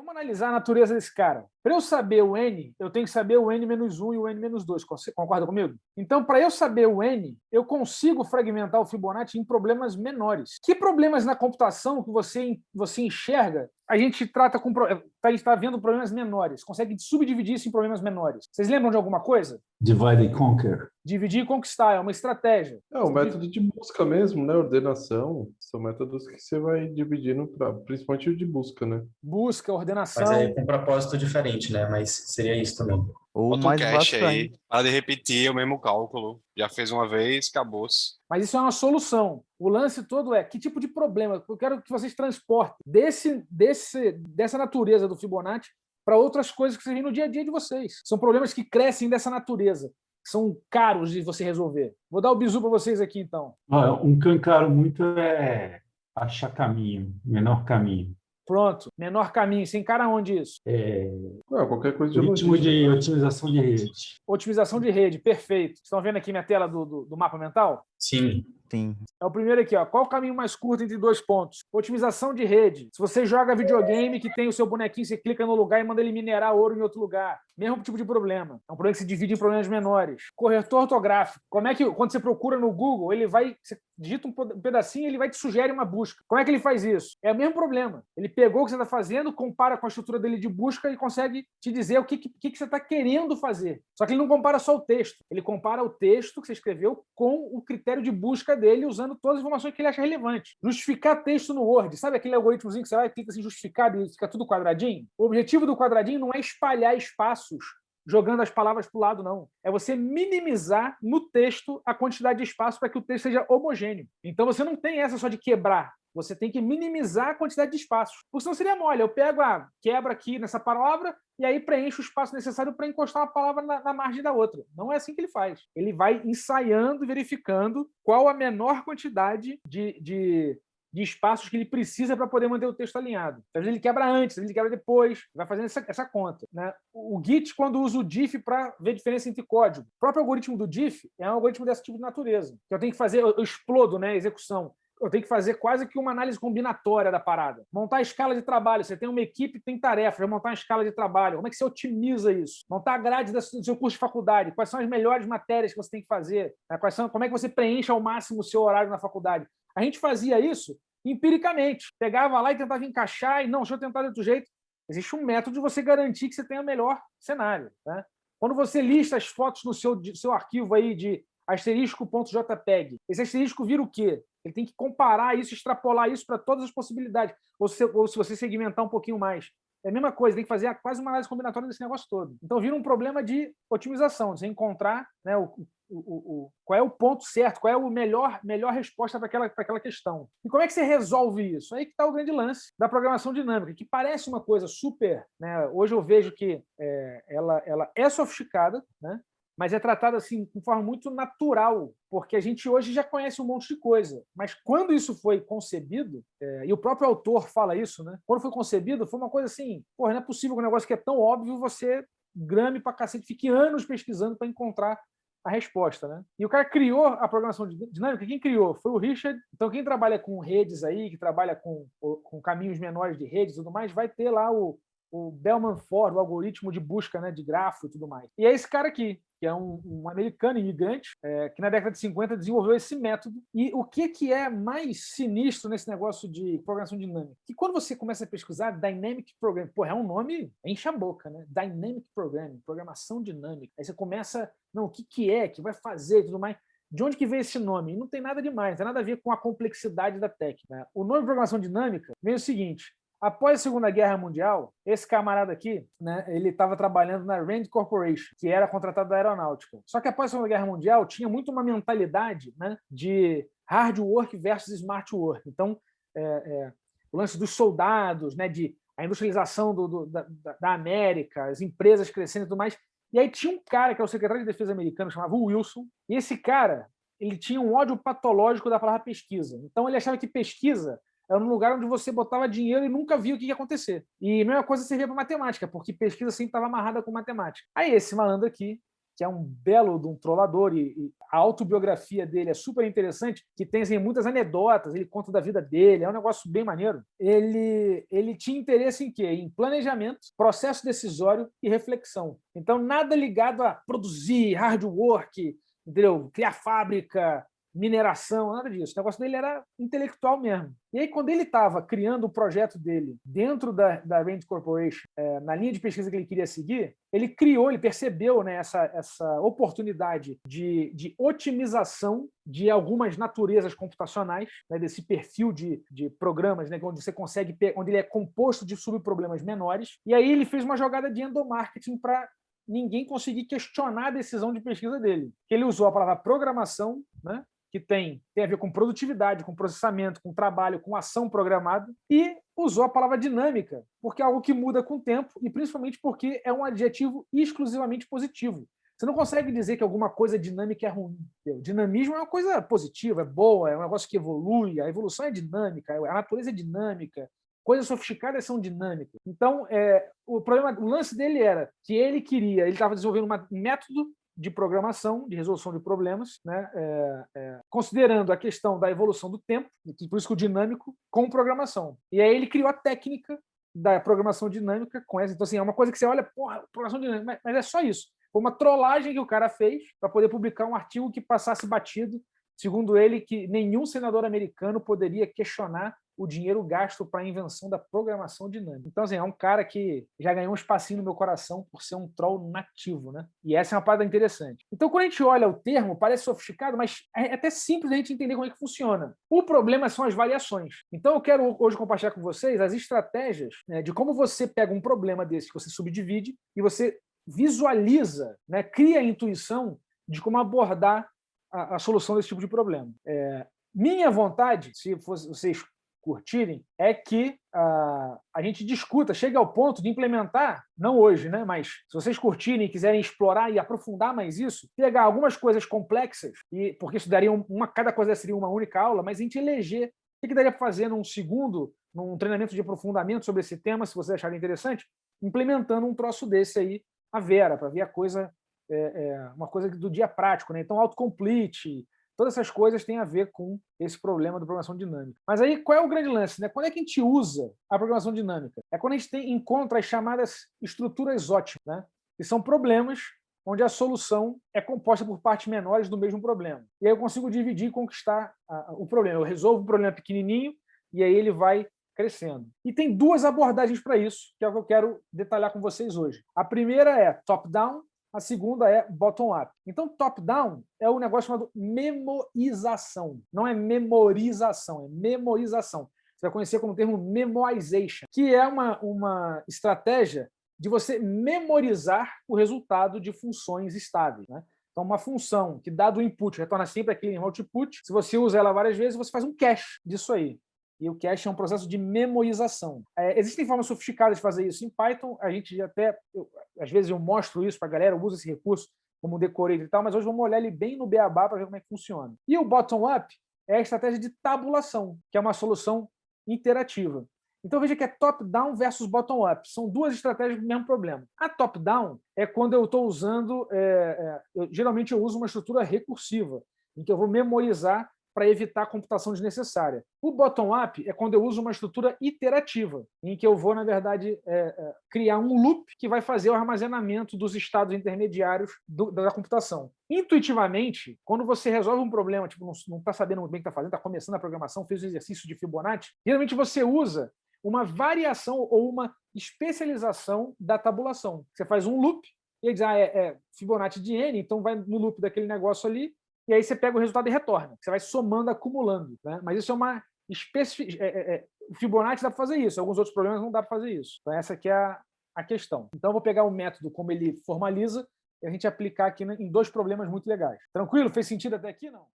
Vamos analisar a natureza desse cara. Para eu saber o N, eu tenho que saber o N-1 e o N-2. Você concorda comigo? Então, para eu saber o N, eu consigo fragmentar o Fibonacci em problemas menores. Que problemas na computação que você enxerga, a gente trata com... A gente está vendo problemas menores. Consegue subdividir isso em problemas menores. Vocês lembram de alguma coisa? Divide and conquer. Dividir e conquistar é uma estratégia. É um método de busca mesmo, né? Ordenação. São métodos que você vai dividindo, principalmente o de busca, né? Busca, ordenação. Mas é com um propósito diferente, né? Mas seria isso também. Ou Bota um mais cache básico aí, ainda. para de repetir o mesmo cálculo. Já fez uma vez, acabou-se. Mas isso é uma solução. O lance todo é que tipo de problema eu quero que vocês transportem dessa natureza do Fibonacci para outras coisas que vocês veem no dia a dia de vocês. São problemas que crescem dessa natureza, que são caros de você resolver. Vou dar o bizu para vocês aqui, então. Um que eu encaro muito é achar caminho, menor caminho. Pronto. Menor caminho. Você encara onde isso? Qualquer coisa de Ritmo logística. de otimização de rede. Otimização de rede. Perfeito. Estão vendo aqui minha tela do mapa mental? Sim. Sim. É o primeiro aqui, ó. Qual o caminho mais curto entre dois pontos? Otimização de rede. Se você joga videogame que tem o seu bonequinho, você clica no lugar e manda ele minerar ouro em outro lugar. Mesmo tipo de problema. É um problema que se divide em problemas menores. Corretor ortográfico. Como é que, quando você procura no Google, você digita um pedacinho e ele vai te sugerir uma busca. Como é que ele faz isso? É o mesmo problema. Ele pegou o que você está fazendo, compara com a estrutura dele de busca e consegue te dizer o que você está querendo fazer. Só que ele não compara só o texto. Ele compara o texto que você escreveu com o critério de busca dele, usando todas as informações que ele acha relevante. Justificar texto no Word. Sabe aquele algoritmozinho que você vai e clica assim, justificado e fica tudo quadradinho? O objetivo do quadradinho não é espalhar espaços jogando as palavras para o lado, não. É você minimizar no texto a quantidade de espaço para que o texto seja homogêneo. Então você não tem essa só de quebrar. Você tem que minimizar a quantidade de espaços. Porque senão seria mole. Eu pego quebra aqui nessa palavra e aí preencho o espaço necessário para encostar uma palavra na margem da outra. Não é assim que ele faz. Ele vai ensaiando e verificando qual a menor quantidade de espaços que ele precisa para poder manter o texto alinhado. Às vezes ele quebra antes, às vezes ele quebra depois, vai fazendo essa conta, né? O Git, quando usa o diff para ver diferença entre código, o próprio algoritmo do diff é um algoritmo desse tipo de natureza. Que eu tenho que fazer, eu explodo, né, a execução. Eu tenho que fazer quase que uma análise combinatória da parada. Montar a escala de trabalho. Você tem uma equipe que tem tarefas, vai montar uma escala de trabalho. Como é que você otimiza isso? Montar a grade do seu curso de faculdade. Quais são as melhores matérias que você tem que fazer? Como é que você preenche ao máximo o seu horário na faculdade? A gente fazia isso empiricamente. Pegava lá e tentava encaixar e não, deixa eu tentar de outro jeito. Existe um método de você garantir que você tenha o melhor cenário. Né? Quando você lista as fotos no seu arquivo aí de asterisco.jpg, esse asterisco vira o quê? Ele tem que comparar isso, extrapolar isso para todas as possibilidades. Ou se você segmentar um pouquinho mais. É a mesma coisa, tem que fazer quase uma análise combinatória desse negócio todo. Então vira um problema de otimização, de você encontrar, né, qual é o ponto certo, qual é a melhor resposta para aquela questão. E como é que você resolve isso? Aí que está o grande lance da programação dinâmica, que parece uma coisa super... Né, hoje eu vejo que ela é sofisticada, né? Mas é tratada assim, de forma muito natural, porque a gente hoje já conhece um monte de coisa. Mas quando isso foi concebido, e o próprio autor fala isso, né? Quando foi concebido, foi uma coisa assim, porra, não é possível que um negócio que é tão óbvio você grame pra cacete, fique anos pesquisando para encontrar a resposta, né? E o cara criou a programação dinâmica. Quem criou? Foi o Richard. Então, quem trabalha com redes aí, que trabalha com caminhos menores de redes e tudo mais, vai ter lá o Bellman-Ford, o algoritmo de busca, né, de grafo e tudo mais. E é esse cara aqui, que é um americano imigrante, que na década de 50 desenvolveu esse método. E o que é mais sinistro nesse negócio de programação dinâmica? Que quando você começa a pesquisar Dynamic Programming, é um nome, enche a boca, né? Dynamic Programming, programação dinâmica. Aí você começa, não, o que é, que vai fazer e tudo mais. De onde que veio esse nome? E não tem nada demais, não tem nada a ver com a complexidade da técnica. Né? O nome de programação dinâmica veio o seguinte: após a Segunda Guerra Mundial, esse camarada aqui, né, ele estava trabalhando na Rand Corporation, que era contratado da aeronáutica. Só que após a Segunda Guerra Mundial, tinha muito uma mentalidade, né, de hard work versus smart work. Então, o lance dos soldados, né, de a industrialização da América, as empresas crescendo e tudo mais. E aí tinha um cara, que é o secretário de Defesa americano, chamava Wilson, e esse cara, ele tinha um ódio patológico da palavra pesquisa. Então, ele achava que pesquisa era um lugar onde você botava dinheiro e nunca via o que ia acontecer. E a mesma coisa servia para matemática, porque pesquisa sempre estava amarrada com matemática. Aí esse malandro aqui que é um belo de um trollador, e a autobiografia dele é super interessante, que tem assim, muitas anedotas, ele conta da vida dele, é um negócio bem maneiro. Ele tinha interesse em quê? Em planejamento, processo decisório e reflexão. Então, nada ligado a produzir, hard work, entendeu? Criar fábrica, mineração, nada disso. O negócio dele era intelectual mesmo. E aí, quando ele estava criando o projeto dele dentro da Rand Corporation, na linha de pesquisa que ele queria seguir, ele percebeu, né, essa oportunidade de otimização de algumas naturezas computacionais, né, desse perfil de programas, né, onde você consegue, onde ele é composto de subproblemas menores. E aí ele fez uma jogada de endomarketing para ninguém conseguir questionar a decisão de pesquisa dele. Ele usou a palavra programação, né, que tem a ver com produtividade, com processamento, com trabalho, com ação programada, e usou a palavra dinâmica, porque é algo que muda com o tempo, e principalmente porque é um adjetivo exclusivamente positivo. Você não consegue dizer que alguma coisa dinâmica é ruim. O dinamismo é uma coisa positiva, é boa, é um negócio que evolui, a evolução é dinâmica, a natureza é dinâmica, coisas sofisticadas são dinâmicas. Então, o lance dele era que ele estava desenvolvendo um método de programação, de resolução de problemas, né, considerando a questão da evolução do tempo, por isso que o dinâmico, com programação. E aí ele criou a técnica da programação dinâmica com essa. Então, assim, é uma coisa que você olha, porra, programação dinâmica, mas é só isso. Foi uma trollagem que o cara fez para poder publicar um artigo que passasse batido, segundo ele, que nenhum senador americano poderia questionar o dinheiro gasto para a invenção da programação dinâmica. Então, assim, é um cara que já ganhou um espacinho no meu coração por ser um troll nativo, né? E essa é uma parada interessante. Então, quando a gente olha o termo, parece sofisticado, mas é até simples a gente entender como é que funciona. O problema são as variações. Então, eu quero hoje compartilhar com vocês as estratégias, né, de como você pega um problema desse que você subdivide e você visualiza, né, cria a intuição de como abordar a solução desse tipo de problema. Minha vontade, se vocês curtirem, é que a gente discuta, chega ao ponto de implementar, não hoje, né, mas se vocês curtirem e quiserem explorar e aprofundar mais isso, pegar algumas coisas complexas, porque isso daria cada coisa seria uma única aula, mas a gente eleger o que daria para fazer num treinamento de aprofundamento sobre esse tema, se vocês acharem interessante, implementando um troço desse aí, a Vera, para ver a coisa, uma coisa do dia prático, né? Então, autocomplete, todas essas coisas têm a ver com esse problema da programação dinâmica. Mas aí, qual é o grande lance, né? Quando é que a gente usa a programação dinâmica? É quando a gente encontra as chamadas estruturas ótimas, né? Que são problemas onde a solução é composta por partes menores do mesmo problema. E aí eu consigo dividir e conquistar o problema. Eu resolvo um problema pequenininho e aí ele vai crescendo. E tem duas abordagens para isso, que é o que eu quero detalhar com vocês hoje. A primeira é top-down, a segunda é bottom-up. Então, top-down é um negócio chamado memorização. Não é memorização, é memorização. Você vai conhecer como termo memoization, que é uma estratégia de você memorizar o resultado de funções estáveis, né? Então, uma função que, dado o input, retorna sempre aquele output, se você usa ela várias vezes, você faz um cache disso aí. E o cache é um processo de memorização. Existem formas sofisticadas de fazer isso em Python, a gente às vezes eu mostro isso para a galera, eu uso esse recurso como decorator e tal, mas hoje vamos olhar ele bem no beabá para ver como é que funciona. E o bottom-up é a estratégia de tabulação, que é uma solução interativa. Então veja que é top-down versus bottom-up. São duas estratégias do mesmo problema. A top-down é quando eu estou usando, geralmente eu uso uma estrutura recursiva, em que eu vou memorizar para evitar a computação desnecessária. O bottom-up é quando eu uso uma estrutura iterativa, em que eu vou, na verdade, criar um loop que vai fazer o armazenamento dos estados intermediários da computação. Intuitivamente, quando você resolve um problema, tipo, não está sabendo muito bem o que está fazendo, está começando a programação, fez o exercício de Fibonacci, geralmente você usa uma variação ou uma especialização da tabulação. Você faz um loop, e ele diz, Fibonacci de N, então vai no loop daquele negócio ali, e aí você pega o resultado e retorna. Você vai somando, acumulando, né? Mas isso é uma Fibonacci dá para fazer isso, alguns outros problemas não dá para fazer isso. Então essa aqui é a questão. Então eu vou pegar o método como ele formaliza e a gente aplicar aqui em dois problemas muito legais. Tranquilo? Fez sentido até aqui? Não?